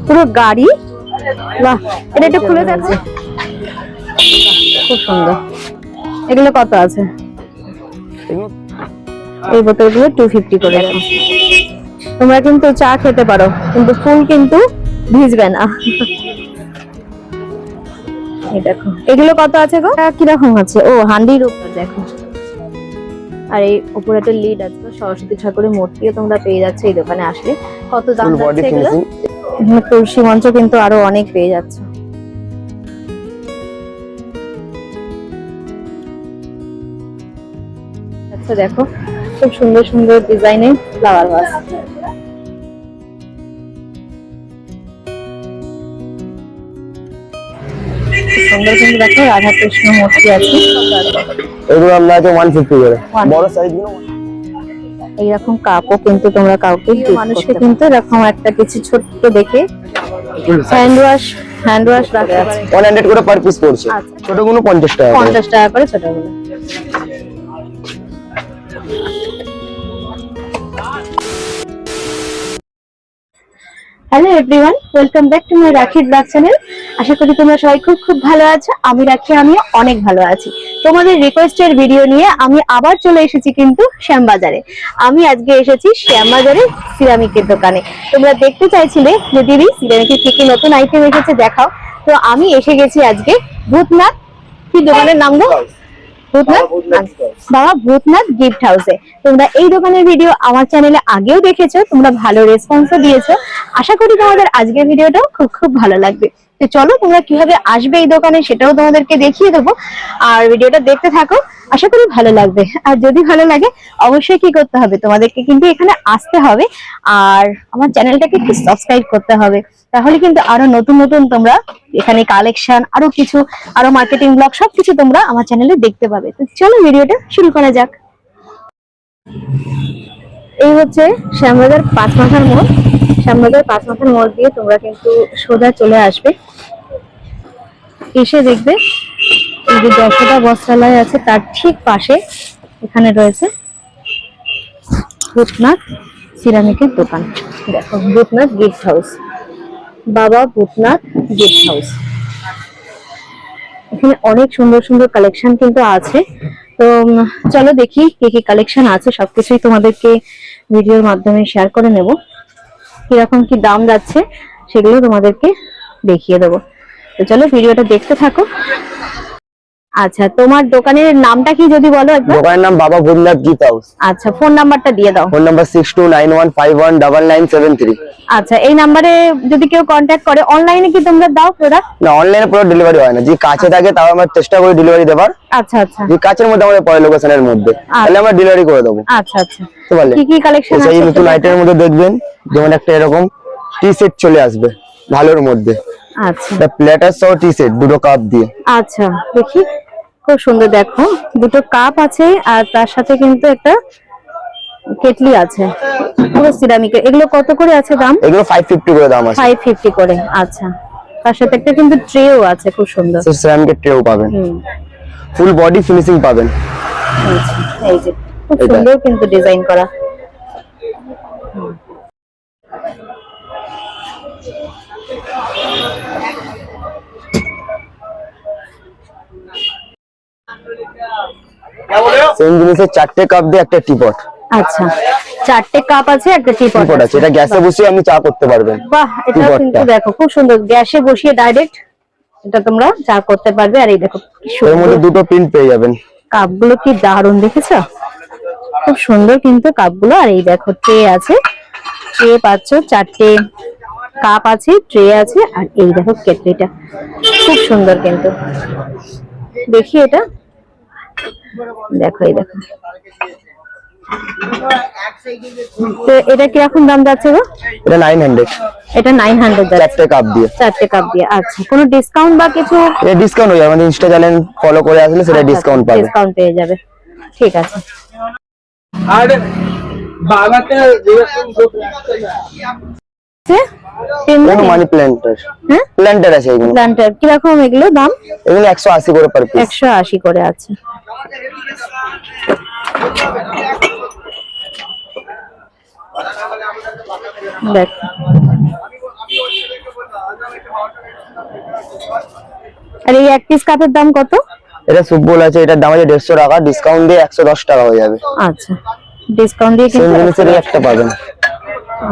পুরো গাড়ি। বাহ, এটা একটু খুলে দেখো, খুব সুন্দর। এগুলো কত আছে? এই বোতলগুলো 250 করে। তোমরা কিন্তু চা খেতে পারো, কিন্তু ফুল কিন্তু ভিজবে না। এই দেখো, এগুলো কত আছে গো? কিরকম আছে? ও, হান্ডির উপর দেখো। আর এই উপরে একটা লিড আছে, সরস্বতী ঠাকুরের মূর্তিও তোমরা পেয়ে যাচ্ছে এই দোকানে আসলে। কত দাম যাচ্ছে এগুলো? তুলসী মঞ্চ কিন্তু আরো অনেক পেয়ে যাচ্ছে। আচ্ছা দেখো, খুব সুন্দর সুন্দর ডিজাইনের ফ্লাওয়ার ভাস। সুন্দর কিন্তু দেখো রাধা কৃষ্ণ মূর্তি আছে। এগুলো আমরা আছে 150 করে, বড় সাইজ গুলো। এইরকম কাপও কিন্তু তোমরা কাউকে মানুষকে কিন্তু এরকম একটা কিছু ছোট্ট দেখে হ্যান্ড ওয়াশ রাখতে পারে। 100 করে পার পিস পড়ছে। ছোটগুলো 50 টাকা, 50 টাকা করে ছোটগুলো। Hello everyone, welcome back to my রাখির ব্লগ চ্যানেল। আশা করি তোমরা সবাই খুব খুব ভালো আছো। আমি রাখি, আমিও অনেক ভালো আছি। তোমাদের রিকোয়েস্টের ভিডিও নিয়ে আমি আবার চলে এসেছি কিন্তু শ্যামবাজারে। আমি আজকে এসেছি শ্যামবাজারের সিরামিকের দোকানে। তোমরা দেখতে চাইছিলে যে দিদি সিরামিকের কি কি নতুন আইটেম এসেছে দেখাও, তো আমি এসে গেছি আজকে ভূতনাথ, কি দোকানের নাম গো? বাবা ভূতনাথ গিফট হাউসে। তোমরা এই দোকানের ভিডিও আমার চ্যানেলে আগেও দেখেছো, তোমরা ভালো রেসপন্সও দিয়েছো। আশা করি তোমাদের আজকের ভিডিওটাও খুব খুব ভালো লাগবে। তো চলো, তোমরা কিভাবে আসবে এই দোকানে সেটাও তোমাদেরকে দেখিয়ে দেবো, আর ভিডিওটা দেখতে থাকো। আশা করি ভালো লাগবে। আর যদি ভালো লাগে অবশ্যই কি করতে হবে, তোমাদেরকে কিন্তু এখানে আসতে হবে আর আমার চ্যানেলটাকে একটু সাবস্ক্রাইব করতে হবে। তাহলে কিন্তু আরো নতুন নতুন তোমরা এখানে কালেকশন, আরো কিছু, আরো মার্কেটিং ব্লগ সবকিছু তোমরা আমার চ্যানেলে দেখতে পাবে। তো চলো ভিডিওটা শুরু করা যাক। এই হচ্ছে শ্যামবাজার 5 মাথার মোড়। শ্যামবাজার 5 মাথার মোড় দিয়ে তোমরা কিন্তু সোজা চলে আসবে, এসে দেখবে এই যে যশোদা বস্ত্রালয় আছে তার ঠিক পাশে এখানে রয়েছে ভূতনাথ সিরামিকের দোকান। দেখো, ভূতনাথ গিফট হাউস, বাবা ভূতনাথ গিফট হাউস। এখানে অনেক সুন্দর সুন্দর কালেকশন কিন্তু আছে। তো চলো দেখি কি কি কালেকশন আছে, সবকিছুই তোমাদেরকে ভিডিওর মাধ্যমে শেয়ার করে নেব। কিরকম কি দাম যাচ্ছে সেগুলো তোমাদেরকে দেখিয়ে দেবো। তো চলো ভিডিওটা দেখতে থাকো। আচ্ছা, তোমার দোকানের নামটা কি যদি বলো একবার? দোকানের নাম বাবা ভূতনাথ গিফট হাউস। আচ্ছা, ফোন নাম্বারটা দিয়ে দাও। Phone number 6291519973। আচ্ছা, এই নাম্বারে যদি কেউ কন্ট্যাক্ট করে, অনলাইনে কি তোমরা দাও প্রোডাক্ট? না, অনলাইনে পুরো ডেলিভারি হয় না। যে কাছে থাকে তাও আমরা চেষ্টা করি ডেলিভারি দেবার। আচ্ছা আচ্ছা, যে কাছের মধ্যে আমাদের পরে লোকেশনের মধ্যে, তাহলে আমরা ডেলিভারি করে দেবো। আচ্ছা আচ্ছা, তো বলে কি কি কালেকশন আছে? সেই নতুন আইটেমের মধ্যে দেখবেন, যেমন একটা এরকম টি সেট চলে আসবে ভালোর মধ্যে। আচ্ছা, এটা প্লেটার সহ টি সেট, দুটো কাপ দিয়ে। আচ্ছা দেখি, খুব সুন্দর। দেখো, দুটো কাপ আছে আর তার সাথে কিন্তু একটা কেটলি আছে, পুরো সিরামিকের। এগুলো কত করে আছে দাম? এগুলো 550 করে দাম আছে। 550 করে। আচ্ছা, তার সাথে একটা কিন্তু ট্রেও আছে, খুব সুন্দর। সিরামিকের ট্রেও পাবেন, ফুল বডি ফিনিশিং পাবেন। আচ্ছা, এই যে খুব সুন্দর কিন্তু ডিজাইন করা। সেম জিনিসের 4টে কাপ দিয়ে একটা টিপট। আচ্ছা, 4টে কাপ আছে, একটা টিপট আছে। এটা গ্যাসে বসিয়ে আপনি চা করতে পারবেন। বাহ, এটা কিন্তু দেখো খুব সুন্দর, গ্যাসে বসিয়ে ডাইরেক্ট এটা তোমরা চা করতে পারবে। আর এই দেখো এর মধ্যে দুটো পিন পেয়ে যাবেন। কাপগুলো কি দারুণ, দেখেছো? খুব সুন্দর কিন্তু কাপগুলো। আর এই দেখো ট্রে আছে, ট্রে পাচ্ছ, 4টে কাপ আছে, ট্রে আছে। আর এই দেখো কেটলিটা খুব সুন্দর কিন্তু। দেখি এটা, দেখো এই দেখো। তো এটা কিরকম দাম যাচ্ছে গো? এটা 900। এটা 900 যাচ্ছে 4টে কাপ দিয়ে। 4টে কাপ দিয়ে। আচ্ছা, কোনো ডিসকাউন্ট বা কিছু? এটা ডিসকাউন্ট হয়ে যাবে, আমাদের ইনস্টা চ্যানেল ফলো করে আসলে সেটা ডিসকাউন্ট পাবে। ডিসকাউন্ট পেয়ে যাবে, ঠিক আছে। আর বাবাতে মানি প্ল্যান্টার, প্ল্যান্টার আছে এগুলো। প্ল্যান্টার কিরকম এগুলো দাম? এগুলো 180 করে পার পিস। 180 করে আছে। দেখ, আর এই এক পিস কাপের দাম কত? এটা সুপ বোল আছে, এটার দাম আছে 150 টাকা, ডিসকাউন্ট দিয়ে 110 টাকা হয়ে যাবে। আচ্ছা, ডিসকাউন্ট দিয়ে সেম কিন্তু জিনিসেরই একটা পাবেন।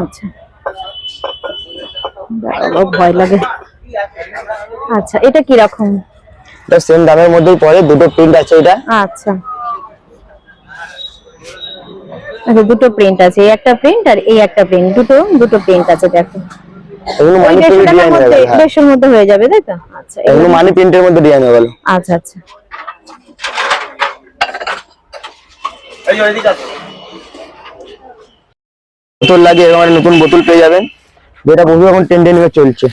আচ্ছা, বাবা ভয় লাগে। আচ্ছা, এটা কি রকম? এটা সেম দামের মধ্যেই পড়ে, দুটো প্রিন্ট আছে এটা। আচ্ছা আচ্ছা, দুটো প্রিন্ট আছে, এই একটা প্রিন্ট আর এই একটা প্রিন্ট, দুটো প্রিন্ট আছে দেখো। এগুলো মানি প্রিন্টের ডিজাইন হবে। হ্যাঁ, 150 মধ্যে হয়ে যাবে তাই তো? আচ্ছা, এগুলো মানি প্রিন্টের মধ্যে ডিজাইন হবে। আচ্ছা আচ্ছা, বোতল লাগে, এরকম একটা নতুন বোতল পেয়ে যাবেন, যেটা বহু এখন ট্রেন্ডিং এ চলছে।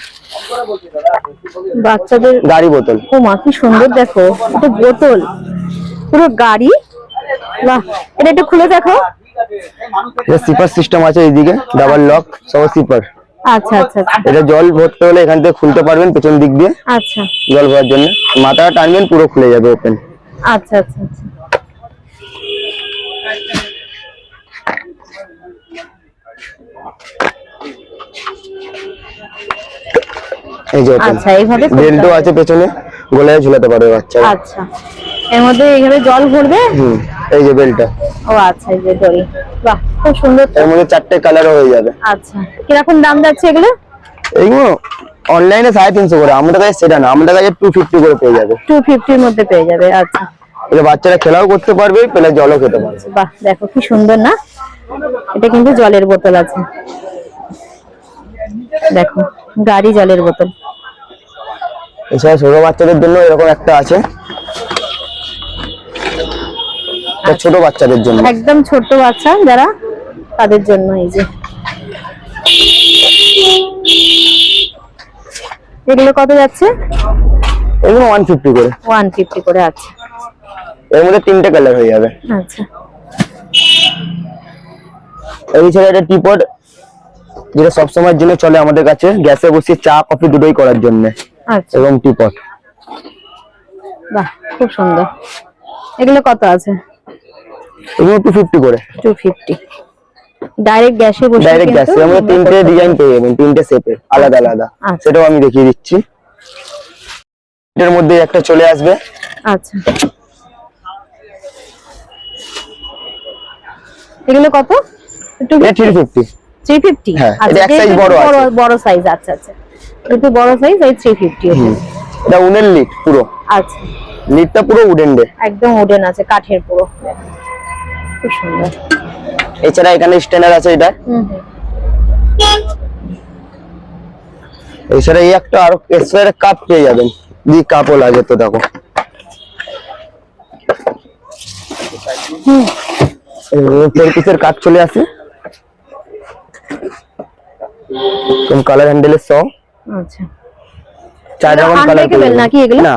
বাচ্চাদের গাড়ি বোতল। ও মা কি সুন্দর, দেখো এটা বোতল, পুরো গাড়ি। বাহ, এটা একটু খুলে দেখো। এটা সিপার সিস্টেম আছে, এইদিকে ডাবল লক সহ সিপার। আচ্ছা আচ্ছা আচ্ছা, এটা জল ভরতে হলে এখান থেকে খুলতে পারবেন পেছন দিক দিয়ে, আচ্ছা জল ভরার জন্য। মাথাটা টানবেন, পুরো খুলে যাবে ওপেন। আচ্ছা আচ্ছা আচ্ছা, এই যে ওপেন। আচ্ছা এইভাবে খুলতে বেল্টও হবে। আছে পেছনে, গলায় ঝুলাতে পারবে বাচ্চারা। আচ্ছা, এর মধ্যে এইভাবে জল ভরবে। এই যে বেল্টটা। ও আচ্ছা, এই যে দড়ি। বাহ, খুব সুন্দর তো। এর মধ্যে 4টে কালারও হয়ে যাবে। আচ্ছা, কিরকম দাম যাচ্ছে এগুলো? এইগুলো অনলাইনে 350 করে, আমাদের কাছে সেটা না, আমাদের কাছে 250 করে পেয়ে যাবে। 250 এর মধ্যে পেয়ে যাবে। আচ্ছা, এটা বাচ্চারা খেলাও করতে পারবে, প্লাস জলও খেতে পারবে। বাহ, দেখো কি সুন্দর না, এটা কিন্তু জলের বোতল আছে, দেখো গাড়ি জলের বোতল। এছাড়া ছোট বাচ্চাদের জন্য এরকম একটা আছে, এটা ছোট বাচ্চাদের জন্য। একদম ছোট বাচ্চা যারা, তাদের জন্য এই যে। এগুলো কত যাচ্ছে? এগুলো 150 করে। 150 করে। আচ্ছা এর মধ্যে 3টে কালার হয়ে যাবে। আচ্ছা, এছাড়া এটা টিপট, যেটা সবসময়ের জন্য চলে আমাদের কাছে, গ্যাসে বসিয়ে চা কফি দুটোই করার জন্য। আচ্ছা, এবং টিপট। বাহ খুব সুন্দর। এগুলো কত আছে? এগুলো 250 করে। 250 ডাইরেক্ট গ্যাসে বসে। ডাইরেক্ট গ্যাসে আমরা 3টে ডিজাইন পেয়ে যাবেন, 3টে শেপের আলাদা আলাদা। আচ্ছা। সেটাও আমি দেখিয়ে দিচ্ছি। এর মধ্যে একটা চলে আসবে। আচ্ছা, এগুলো কত? এটা 350। 350। হ্যাঁ, আচ্ছা, এটা এক সাইজ বড় আছে। বড় সাইজ। আচ্ছা আচ্ছা, একটু বড় সাইজ, এই 350 আছে। এটা উডেন লিড পুরো। আচ্ছা, লিডটা পুরো উডেন দে, একদম উডেন আছে, কাঠের পুরো, খুব সুন্দর। এছাড়া এখানে স্ট্যান্ডার আছে এটা। হুম, এছাড়া এই একটা আরো এক্সট্রা কাপ পেয়ে যাবেন, দি কাপও লাগে তো দেখো। এই পিসের কাপ চলে আসে, কোন কালার হ্যান্ডেলের সহ। আচ্ছা, 4 রকম কালার unbreakable নাকি এগুলো? না,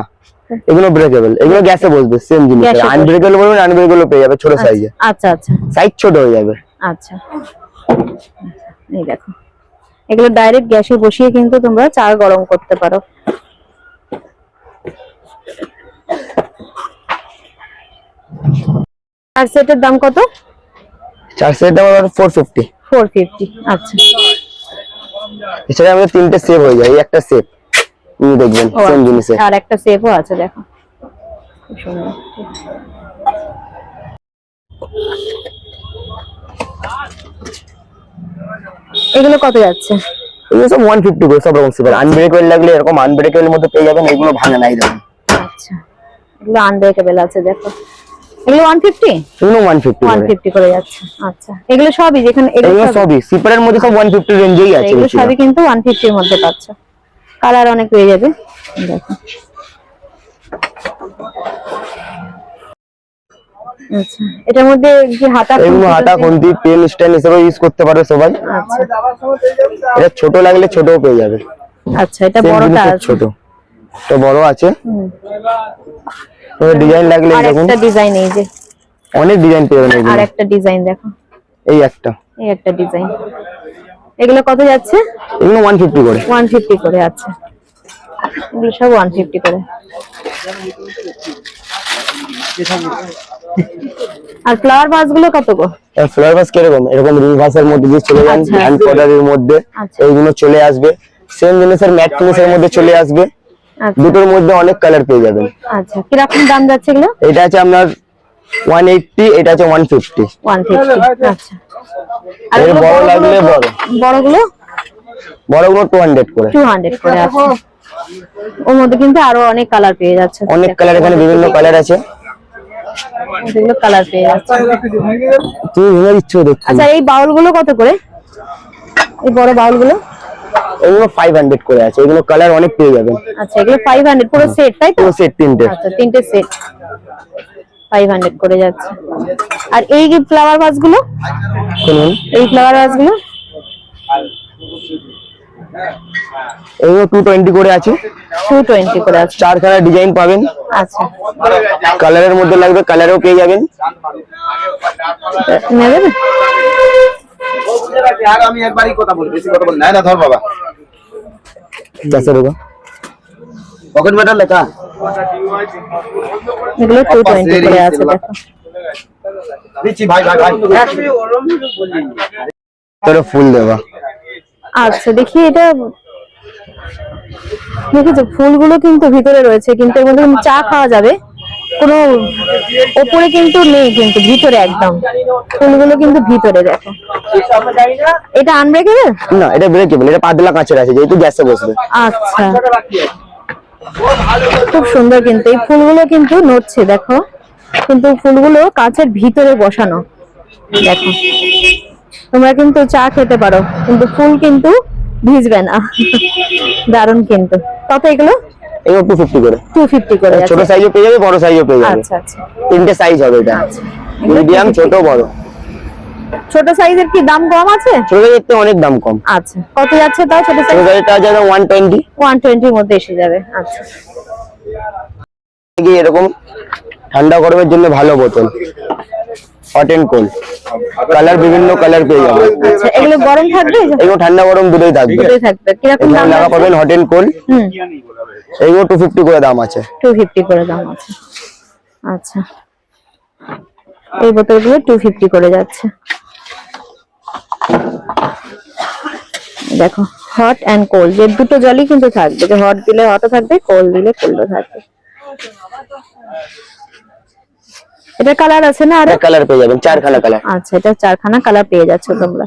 এগুলো ব্রেকেবল, এগুলো গ্যাসে বসবে, সেম জিনিস। গ্যাসে বসবে। আনব্রেকেবল বলবেন, আনব্রেকেবল পেয়ে যাবে ছোট সাইজে। আচ্ছা আচ্ছা সাইজ ছোট হয়ে যাবে। আচ্ছা, এই দেখো, এগুলো ডাইরেক্ট গ্যাসে বসিয়ে কিন্তু তোমরা চা গরম করতে পারো। আর সেটের দাম কত? 4 সেট দাম 450। 450। আচ্ছা, এছাড়া আমাদের 3টে সেভ হয়ে যায়, এই একটা সেভ দেখবেন ও সেম আচ্ছা, জিনিসে। আর একটা সেফও আছে দেখো, খুব সুন্দর। এগুলো কত যাচ্ছে? এগুলো সব 150 করে, সব রকম সেভ। আনব্রেকেবল লাগলে এরকম আনব্রেকেবল মধ্যে পেয়ে যাবেন, এগুলো ভাঙে নাই দেখুন। আচ্ছা, এগুলো আনব্রেকেবল আছে দেখো, এগুলো 150। এগুলো 150 করে। 150 করে যাচ্ছে। আচ্ছা, এগুলো সবই যেখানে এগুলো সবই সিপারের মধ্যে সব 150 রেঞ্জেই আছে। এগুলো সবই কিন্তু 150 এর মধ্যে পাচ্ছ, কালার অনেক পেয়ে যাবে দেখো। আচ্ছা, এটার মধ্যে কি হাতা? এগুলো হাতা খুন্তি পেন স্ট্যান্ড হিসেবে ইউজ করতে পারবে সবাই। আচ্ছা এটা ছোট লাগলে ছোটও পেয়ে যাবে। আচ্ছা, এটা Same বড়টা জিনিসের আছে। ছোট, এটা বড় আছে। হুম, তো ডিজাইন লাগলে আর দেখুন, একটা ডিজাইন, এই যে অনেক ডিজাইন পেয়ে যাবেন। আর এগুলো একটা ডিজাইন দেখো, এই একটা, এই একটা ডিজাইন। এগুলো কত যাচ্ছে? এগুলো 150 করে। 150 করে। আচ্ছা, এগুলো সব 150 করে। আর ফ্লাওয়ার ভাস গুলো কত গো? ফ্লাওয়ার ভাস কিরকম? এরকম রিভার্সের মধ্যে দিয়ে চলে যান, আচ্ছা। হ্যান্ড বর্ডারের মধ্যে আচ্ছা। এইগুলো চলে আসবে। সেম জিনিসের ম্যাট ফিনিশের মধ্যে চলে আসবে। আচ্ছা দুটোর মধ্যে অনেক কালার পেয়ে যাবেন। আচ্ছা, কিরকম দাম যাচ্ছে এগুলো? এটা আছে আপনার 180, এটা আছে 150। 150। আচ্ছা, আর এর এগুলো বড় লাগলে বড়, বড়গুলো বড়গুলো 200 করে। 200 করে আছে। ওর মধ্যে কিন্তু আরো অনেক কালার পেয়ে যাচ্ছে, অনেক কালার, এখানে বিভিন্ন কালার আছে, এগুলো কালার পেয়ে যাচ্ছে। তুমি ভেঙে দিচ্ছ দেখছি। আচ্ছা, এই বাউল গুলো কত করে? এই বড় বাউল গুলো এগুলো 500 করে আছে, এগুলো কালার অনেক পেয়ে যাবেন। আচ্ছা, এগুলো 500 পুরো সেট, তাই তো? পুরো সেট তিনটে। আচ্ছা, তিনটে সেট 500 করে যাচ্ছে। আর এই ফ্লাওয়ার ভাস গুলো, শুনুন, এই ফ্লাওয়ার ভাস গুলো এগুলো 220 করে আছে, 220 করে আছে। 4খানা ডিজাইন পাবেন। আচ্ছা, কালারের মধ্যে লাগবে কালারও পেয়ে যাবেন। নেবেন? আর আমি একবারই কথা বলি, বেশি কথা বলি না। না ধর বাবা, 400 টাকা পকেট মেটার লেখা। এগুলো 220 করে আছে, দেখো। দিচ্ছি ভাই ভাই ভাই, তোর ফুল দেবা। আচ্ছা, দেখি এটা, দেখেছো ফুলগুলো কিন্তু ভিতরে রয়েছে, কিন্তু এর মধ্যে চা খাওয়া যাবে, কোনো ওপরে কিন্তু নেই, কিন্তু ভিতরে একদম ফুলগুলো কিন্তু ভিতরে, দেখো। এটা আনব্রেকেবল না, এটা ব্রেকেবল, এটা পাতলা কাঁচের আছে, যেহেতু গ্যাসে বসবে। আচ্ছা, খুব সুন্দর, কিন্তু এই ফুলগুলো কিন্তু নড়ছে, দেখো, কিন্তু ফুলগুলো কাঁচের ভিতরে বসানো, দেখো। তোমরা কিন্তু চা খেতে পারো, কিন্তু ফুল কিন্তু ভিজবে না। দারুণ কিন্তু। কত এগুলো? এগুলো 250 করে। 250 করে আছে। ছোট সাইজও পেয়ে যাবে, বড় সাইজও পেয়ে যাবে। আচ্ছা আচ্ছা, তিনটে সাইজ হবে এটা, এগুলো মিডিয়াম, 250 ছোট, বড়। ছোট সাইজের কি দাম কম আছে? ছোট সাইজের থেকে অনেক দাম কম। আচ্ছা, কত যাচ্ছে তাও ছোট ছোট সাইজ? সাইজটা আছে 120। 120 এর মধ্যে এসে যাবে। আচ্ছা, এরকম ঠান্ডা গরমের জন্য ভালো বোতল, হট এন্ড কোল্ড, কালার বিভিন্ন কালার পেয়ে যাবে। আচ্ছা, এগুলো গরম থাকবে? এগুলো ঠান্ডা গরম দুটোই থাকবে। দুটোই থাকবে। কিরকম দাম এখানে লেখা আছে? পাবেন হট এন্ড কোল্ড। হুম, এগুলো 250 করে দাম আছে। 250 করে দাম আছে। আচ্ছা, এই বোতলগুলো 250 করে যাচ্ছে, দেখো। হট এন্ড কোল্ড, যে দুটো জলই কিন্তু থাকবে, যে হট দিলে হটও থাকবে, কোল্ড দিলে কোল্ডও থাকবে। এটা কালার আছে না আরো? কালার পেয়ে যাবেন, 4খানা কালার। আচ্ছা, এটা 4খানা কালার পেয়ে যাচ্ছে তোমরা,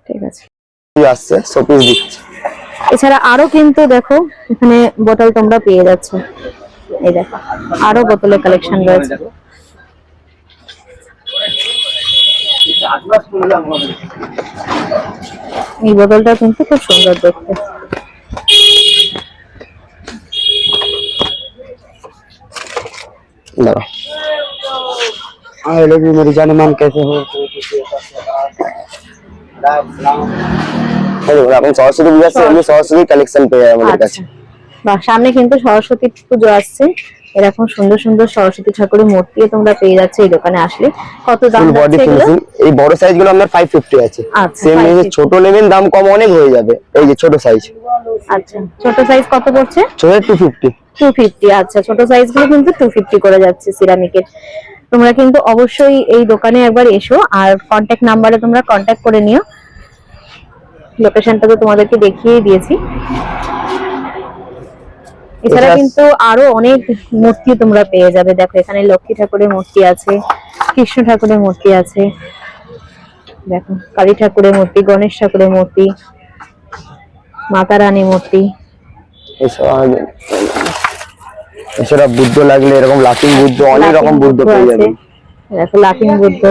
ঠিক আছে। আসছে শোপিস দিচ্ছে। এছাড়া আরো কিন্তু দেখো, এখানে বোতল তোমরা পেয়ে যাচ্ছ, এই দেখো, আরো বোতলের কালেকশন রয়েছে। এই বোতলটা কিন্তু খুব সুন্দর দেখতে। দাঁড়াও, आई लव यू मेरी जान मान, कैसे हो? এখন সরস্বতী পূজা আসছে, এমনি সরস্বতী কালেকশন পেয়ে যাবে আমাদের কাছে। আচ্ছা, বাহ, সামনে কিন্তু সরস্বতী পুজো আসছে, এরকম সুন্দর সুন্দর সরস্বতী ঠাকুরের মূর্তি তোমরা পেয়ে যাচ্ছ এই দোকানে আসলে। কত দাম ফুল বডি যাচ্ছে এগুলো? ফিনিশিং, এই বড় সাইজ গুলো আপনার 550 আছে। আচ্ছা, সেম এই 550 ছোট নেবেন দাম কম অনেক হয়ে যাবে। এই যে ছোট সাইজ, আচ্ছা, ছোট সাইজ কত পড়ছে? ছোট 250। 250। আচ্ছা, ছোট সাইজ গুলো কিন্তু 250 করে যাচ্ছে সিরামিকের। তোমরা কিন্তু অবশ্যই এই দোকানে একবার এসো, আর কন্ট্যাক্ট নাম্বারে তোমরা কন্ট্যাক্ট করে নিও। লোকেশনটা তো তোমাদেরকে দেখিয়ে দিয়েছি। এছাড়া কিন্তু আরো অনেক মূর্তি তোমরা পেয়ে যাবে, দেখো এখানে লক্ষ্মী ঠাকুরের মূর্তি আছে, কৃষ্ণ ঠাকুরের মূর্তি আছে, দেখো কালী ঠাকুরের মূর্তি, গণেশ ঠাকুরের মূর্তি, মাতা রানী মূর্তি। এছাড়া বুদ্ধ লাগলে এরকম লাফিং বুদ্ধ, অনেক রকম বুদ্ধ পেয়ে যাবে। দেখো লাফিং বুদ্ধ,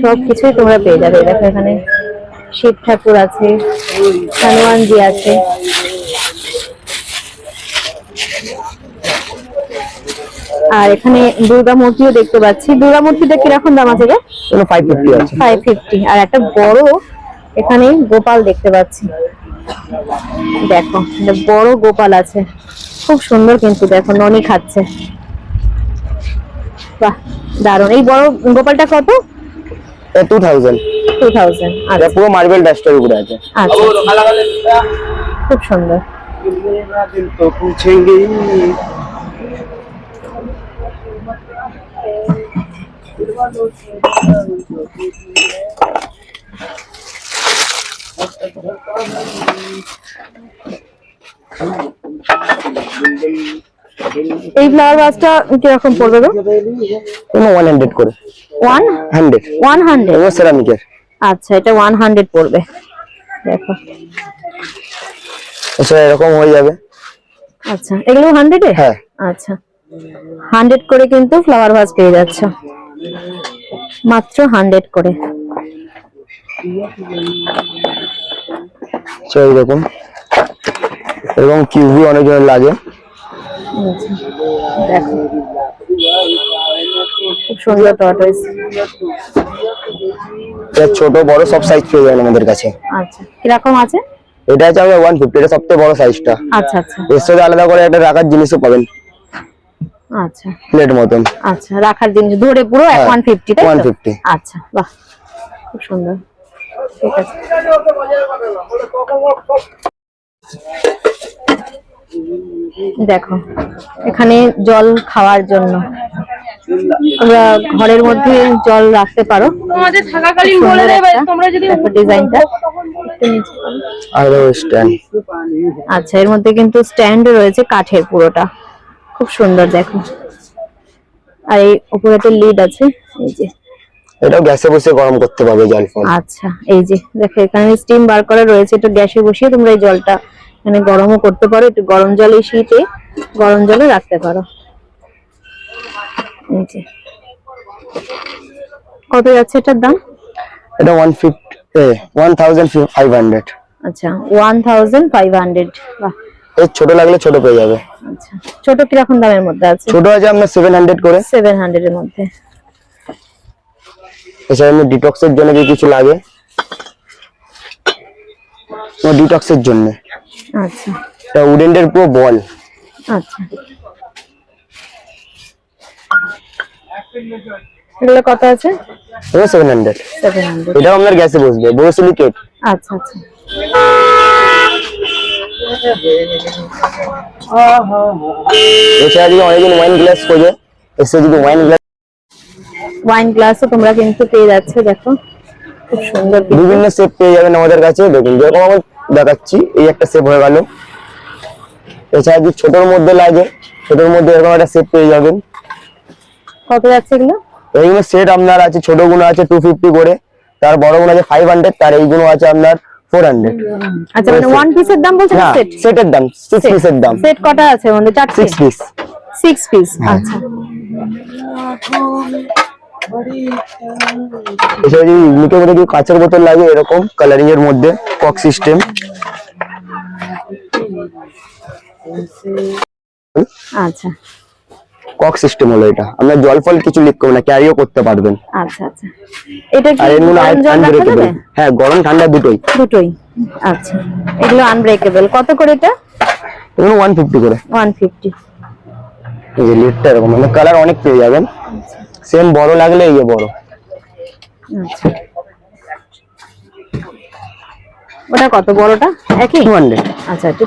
সবকিছুই তোমরা পেয়ে যাবে। দেখো এখানে শিব ঠাকুর আছে, হনুমানজি আছে, আর এখানে দুর্গা মূর্তিও দেখতে পাচ্ছি। দুর্গা মূর্তিটা কিরকম দাম আছে রে? 550 আছে। 550। আর একটা বড় এখানে গোপাল দেখতে পাচ্ছি, দেখো একটা বড় গোপাল আছে, খুব সুন্দর কিন্তু, দেখো ননি খাচ্ছে, বাহ দারুণ। এই বড় গোপালটা কত? 2000। 2000। এটা আচ্ছা পুরো মার্বেল ডাস্টের উপরে আছে। আচ্ছা, খুব সুন্দর। तो पूछेंगे এই ফ্লাওয়ার ভাসটা কিরকম পড়বে গো? কোনো 100 করে। 100 এগুলো সেরামিকের। আচ্ছা, এটা 100 পড়বে। দেখো, আচ্ছা এরকম হয়ে যাবে। আচ্ছা এগুলো 100 এ? হ্যাঁ। আচ্ছা, 100 করে কিন্তু ফ্লাওয়ার ভাস পেয়ে যাচ্ছ, মাত্র 100 করে। চল দেখুন, এরকম কিউবি অনেক জন লাগে। দেখো, খুব সুন্দর টর্টয়েস। এটা ছোট বড় সব সাইজ পেয়ে যাবেন আমাদের কাছে। আচ্ছা, কিরকম আছে? এটা হচ্ছে আমাদের 150, এটা সবথেকে বড় সাইজটা। আচ্ছা আচ্ছা এর সাথে আলাদা করে একটা রাখার জিনিসও পাবেন, আচ্ছা প্লেট মতন। আচ্ছা, রাখার জিনিস ধরে পুরো হ্যাঁ, 150, তাই তো? 150। আচ্ছা, বাহ, খুব সুন্দর। ঠিক আছে, দেখো এখানে জল খাওয়ার জন্য তোমরা ঘরের মধ্যে জল রাখতে পারো। তোমাদের থাকাকালীন বলে দেবে, তোমরা যদি ডিজাইনটা আর স্ট্যান্ড। আচ্ছা, এর মধ্যে কিন্তু স্ট্যান্ড রয়েছে কাঠের, পুরোটা খুব সুন্দর। দেখো, আর এই উপরে একটা লিড আছে, এই যে। এটাও গ্যাসে বসে গরম করতে পারবে জল ফল। আচ্ছা, এই যে দেখো এখানে স্টিম বার করা রয়েছে, এটা গ্যাসে বসিয়ে তোমরা এই জলটা এখানে গরমও করতে পারো, একটু গরম জলে, শীতে গরম জলে রাখতে পারো। এই যে, কত যাচ্ছে এটার দাম? এটা 1500। আচ্ছা, 1500। বাহ, এর ছোট লাগলে ছোট পেয়ে যাবে। আচ্ছা, ছোট কিরকম দামের মধ্যে আছে? ছোট আছে আপনার 700 করে। 700 এর মধ্যে। এছাড়া এমনি ডিটক্সের জন্য যদি কিছু লাগে, ডিটক্সের জন্য আচ্ছা এটা উডেনের পুরো বল। আচ্ছা, এগুলো কত আছে? এটা 700। 700। এটাও আপনার গ্যাসে বসবে, বোরোসিলিকেট। আচ্ছা আচ্ছা, এছাড়া যদি অনেকজন ওয়াইন গ্লাস খোঁজে, এসে যদি ওয়াইন গ্লাস, ওয়াইন গ্লাসও তোমরা কিন্তু পেয়ে যাচ্ছে। দেখো, খুব সুন্দর কিন্তু। বিভিন্ন শেপ পেয়ে যাবেন আমাদের কাছে। দেখুন যেরকম আমি দেখাচ্ছি, এই একটা শেপ হয়ে গেল। এছাড়া যদি ছোটর মধ্যে লাগে, ছোটর মধ্যে এরকম একটা শেপ পেয়ে যাবেন। কত যাচ্ছে এগুলো? এইগুলো সেট আপনার আছে, ছোট গুলো আছে 250 করে, তার বড় গুলো আছে 500, তার এইগুলো আছে আপনার 400। আচ্ছা, মানে ওয়ান পিসের দাম বলছেন? না, সেট, সেটের দাম 6 পিসের দাম। সেট কটা আছে আমাদের? 4 6 পিস। 6 পিস। আচ্ছা, এছাড়া যদি ইউনিকের মধ্যে কিছু কাঁচের বোতল লাগে, এরকম কালারিং এর মধ্যে কক সিস্টেম। আচ্ছা কক সিস্টেম হলো এটা, আমরা জল ফল কিছু লিক করবো না, ক্যারিও করতে পারবেন। আচ্ছা আচ্ছা, এটা কি আর এর মধ্যে গরম জল রাখা যাবে? হ্যাঁ, গরম ঠান্ডা দুটোই। দুটোই। আচ্ছা, এগুলো আনব্রেকেবল। কত করে এটা? এগুলো 150 করে। 150। এই যে লিডটা এরকম, মানে কালার অনেক পেয়ে যাবেন। সেম বড় লাগলে এই যে বড়। আচ্ছা, ওটা কত? বড়টা একই? 200। আচ্ছা, একটু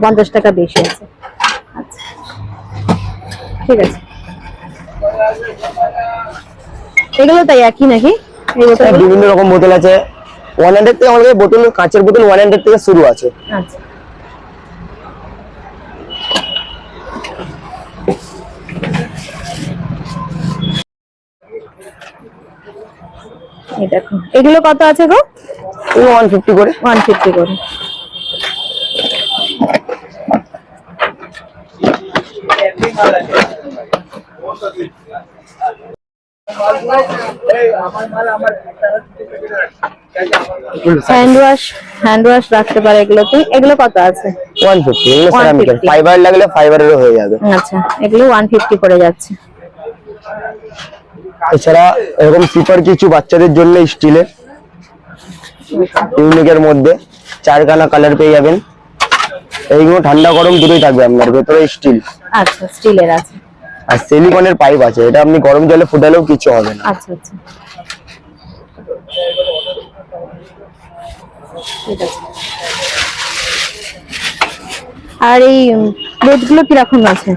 50 টাকা বেশি আছে। আচ্ছা, ঠিক আছে। এগুলো তাই একই নাকি? এই বোতলগুলো? বিভিন্ন রকম বোতল আছে। 100 থেকে আমাদের বোতল, কাঁচের বোতল 100 থেকে শুরু আছে। আচ্ছা, এই দেখো, এগুলো কত আছে গো? এগুলো 150 করে। 150 করে। হ্যান্ড ওয়াশ রাখতে পারে এগুলোতে। এগুলো কত আছে? 150। এগুলো সেরামিকের, 150 ফাইবার লাগলে ফাইবারেরও হয়ে যাবে। আচ্ছা, এগুলো 150 করে যাচ্ছে। এছাড়া এরকম সিপার কিছু বাচ্চাদের জন্য স্টিলের, ইউনিকের মধ্যে 4খানা কালার পেয়ে যাবেন। এইগুলো ঠান্ডা গরম দুটোই থাকবে আপনার, ভেতরে স্টিল। আচ্ছা, স্টিলের আছে। আর সিলিকনের পাইপ আছে, এটা আপনি গরম জলে ফুটালেও কিছু হবে না। আচ্ছা আচ্ছা, ঠিক আছে। আর এই প্লেটগুলো কিরকম আছে?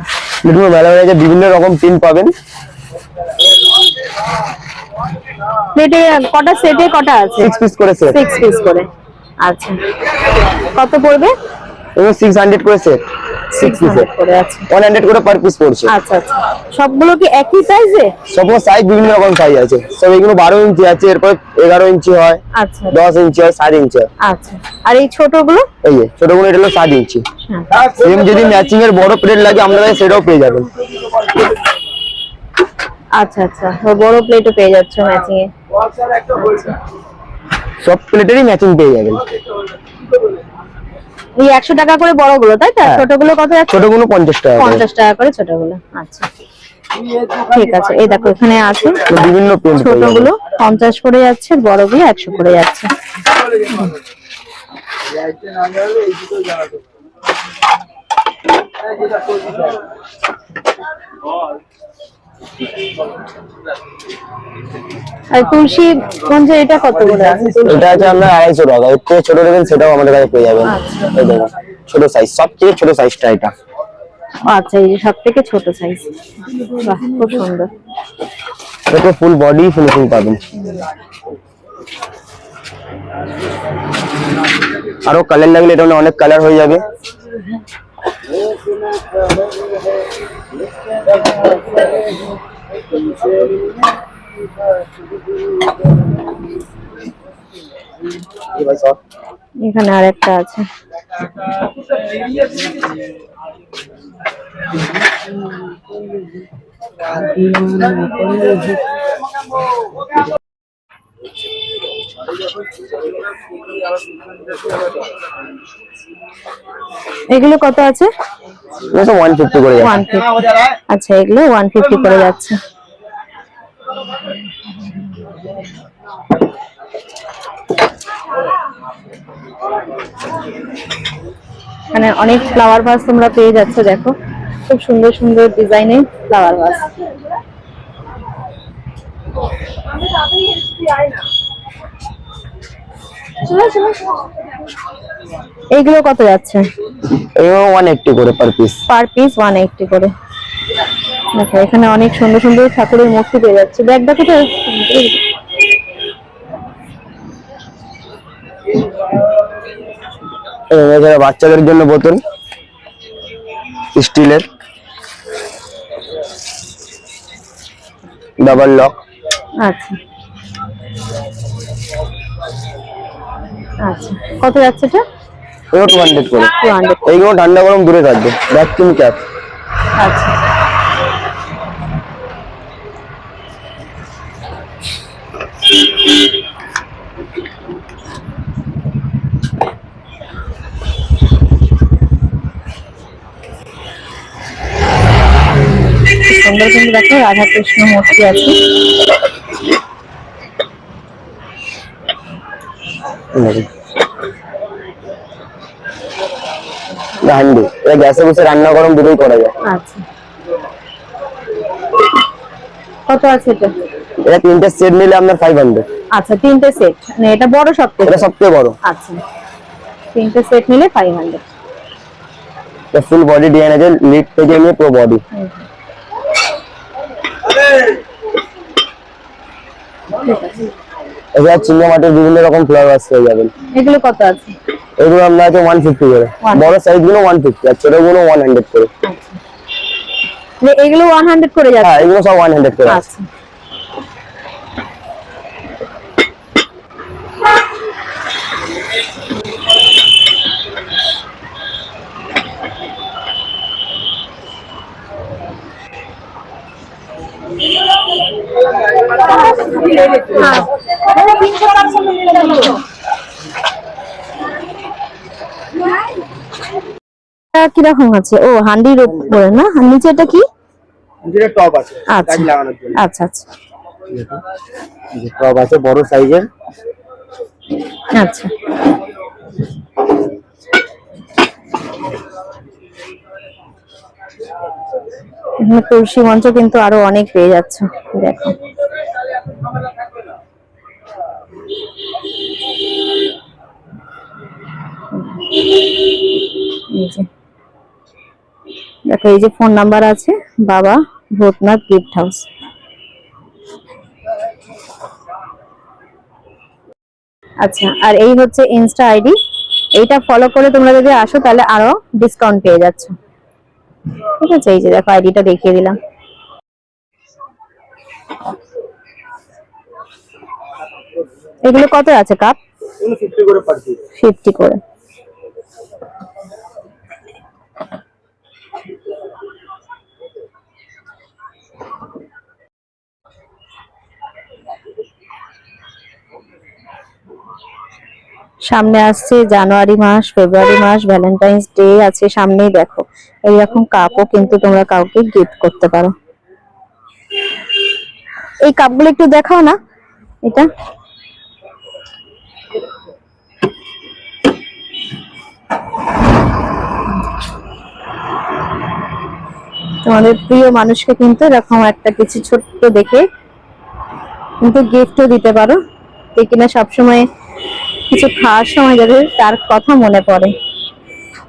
বিভিন্ন মেলা মেলা বিভিন্ন রকম পিন পাবেন। প্লেটে কটা? সেটে কটা আছে? 6 পিস করে সেট। 6 পিস করে। আচ্ছা, কত পড়বে? এগুলো 600 করে সেট, 6 পিসের 600 করে। আচ্ছা 100 করে পার পিস পড়ছে। আচ্ছা আচ্ছা, সবগুলো কি একই সাইজে? সব সাইজ বিভিন্ন রকম সাইজ আছে, সব এগুলো 12 ইঞ্চি আছে, এরপর 11 ইঞ্চি হয়, আচ্ছা 10 ইঞ্চি হয়, 7 ইঞ্চি হয়। আচ্ছা, আর এই ছোটগুলো? এই যে ছোটগুলো এটা হলো 7 ইঞ্চি। সেম যদি ম্যাচিং এর বড় প্লেট লাগে আমাদের কাছে সেটাও পেয়ে যাবেন। আচ্ছা আচ্ছা, বড় প্লেটও পেয়ে যাচ্ছ ম্যাচিং এ। সব প্লেটেরই ম্যাচিং পেয়ে যাবেন। এই 100 টাকা করে বড়গুলো, তাই তো? হ্যাঁ। ছোটগুলো কত যাচ্ছে? ছোটগুলো 50 টাকা করে। 50 টাকা করে ছোটগুলো। আচ্ছা ঠিক আছে, এই দেখো এখানে আছে বিভিন্ন প্রিন্ট পেয়ে যাবেন। ছোটগুলো 50 করে যাচ্ছে, বড়গুলো 100 করে যাচ্ছে। আর তুলসী গঞ্জের এটা কত করে আছে? এটা আছে আপনার 250 টাকা, এর থেকে ছোট নেবেন সেটাও আমাদের কাছে পেয়ে যাবেন। এই দেখুন ছোট সাইজ, সবচেয়ে ছোট সাইজটা এটা। আচ্ছা, এই যে সবথেকে ছোট সাইজ, বাহ খুব সুন্দর। এটাতে ফুল বডি ফিনিশিং পাবেন। আরো কালার লাগলে এটা অনেক কালার হয়ে যাবে। এখানে আরেকটা আছে। এগুলো কত আছে? এটা 150 করে যাচ্ছে। 150। আচ্ছা, এগুলো 150 করে যাচ্ছে। এখানে অনেক ফ্লাওয়ার ভাস তোমরা পেয়ে যাচ্ছ, দেখো খুব সুন্দর সুন্দর ডিজাইনের ফ্লাওয়ার ভাস। এইগুলো কত যাচ্ছে? এগুলো 180 করে পার পিস। পার পিস 180 করে। দেখো এখানে অনেক সুন্দর সুন্দর ঠাকুরের মূর্তি পেয়ে যাচ্ছে। ব্যাগ দেখো তো, এছাড়া বাচ্চাদের জন্য বোতল স্টিলের, ডাবল লক। আচ্ছা আচ্ছা, কত যাচ্ছে এটা? এগুলো 200 করে। 200। এইগুলো ঠান্ডা গরম দূরে থাকবে, ভ্যাকুম ক্যাপ। আচ্ছা, সুন্দর সুন্দর দেখো রাধা কৃষ্ণ মূর্তি আছে। হান্ডি, এটা গ্যাসে বসে রান্না গরম দুটোই করা যায়। আচ্ছা, কত আছে এটা? এটা 3টে সেট নিলে আপনার 500। আচ্ছা, 3টে সেট, মানে এটা বড় সবথেকে? এটা সবচেয়ে বড়। আচ্ছা, 3টে সেট নিলে 500। এটা ফুল বডি ডিজাইন আছে, লিড থেকে নিয়ে পুরো বডি। এছাড়া চিংড়ি মাটির বিভিন্ন রকম ফ্লাওয়ার পেয়ে যাবেন। এগুলো কত আছে? এগুলো আপনার আছে 150 করে। বড় সাইজ গুলো 150 আর ছোট গুলো 100 করে। মানে এগুলো 100 করে যাচ্ছে? হ্যাঁ, এগুলো সব 100 করে আছে। আচ্ছা, কিরকম আছে? ও হান্ডির উপরে না, আর নিচে এটা কি? যেটা টপ আছে আচ্ছা গাছ লাগানোর জন্য। আচ্ছা আচ্ছা এই যে টব আছে বড় সাইজের। আচ্ছা, এখানে তুলসী মঞ্চ কিন্তু আরো অনেক পেয়ে যাচ্ছে, দেখো। এই যে দেখো, এই যে ফোন নাম্বার আছে, বাবা ভূতনাথ গিফট হাউস। আচ্ছা, আর এই হচ্ছে ইনস্টা আইডি। এইটা ফলো করে তোমরা যদি আসো তাহলে আরো ডিসকাউন্ট পেয়ে যাচ্ছ। ঠিক আছে, এই যে দেখো আইডিটা দেখিয়ে দিলাম। এগুলো কত আছে কাপ? 50 করে পার পিস। 50 করে। সামনে আসছে জানুয়ারি মাস, ফেব্রুয়ারি মাস, ভ্যালেন্টাইন্স ডে আছে সামনেই। দেখো এইরকম কাপও কিন্তু তোমরা কাউকে গিফট করতে পারো। এই কাপগুলো একটু দেখাও না। এটা তোমাদের প্রিয় মানুষকে কিন্তু এরকম একটা কিছু ছোট্ট দেখে কিন্তু গিফটও দিতে পারো, যে কিনা সবসময় কিছু খাওয়ার সময় যাদের তার কথা মনে পড়ে।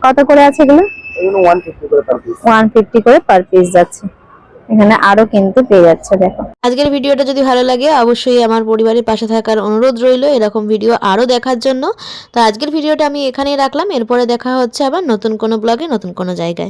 কত করে আছে এগুলো? এগুলো 150 করে পার পিস। 150 করে পার পিস যাচ্ছে। এখানে আরো কিন্তু পেয়ে যাচ্ছে। দেখো আজকের ভিডিওটা যদি ভালো লাগে অবশ্যই আমার পরিবারের পাশে থাকার অনুরোধ রইল এরকম ভিডিও আরও দেখার জন্য। তো আজকের ভিডিওটা আমি এখানেই রাখলাম, এরপরে দেখা হচ্ছে আবার নতুন কোনো ব্লগে নতুন কোনো জায়গায়।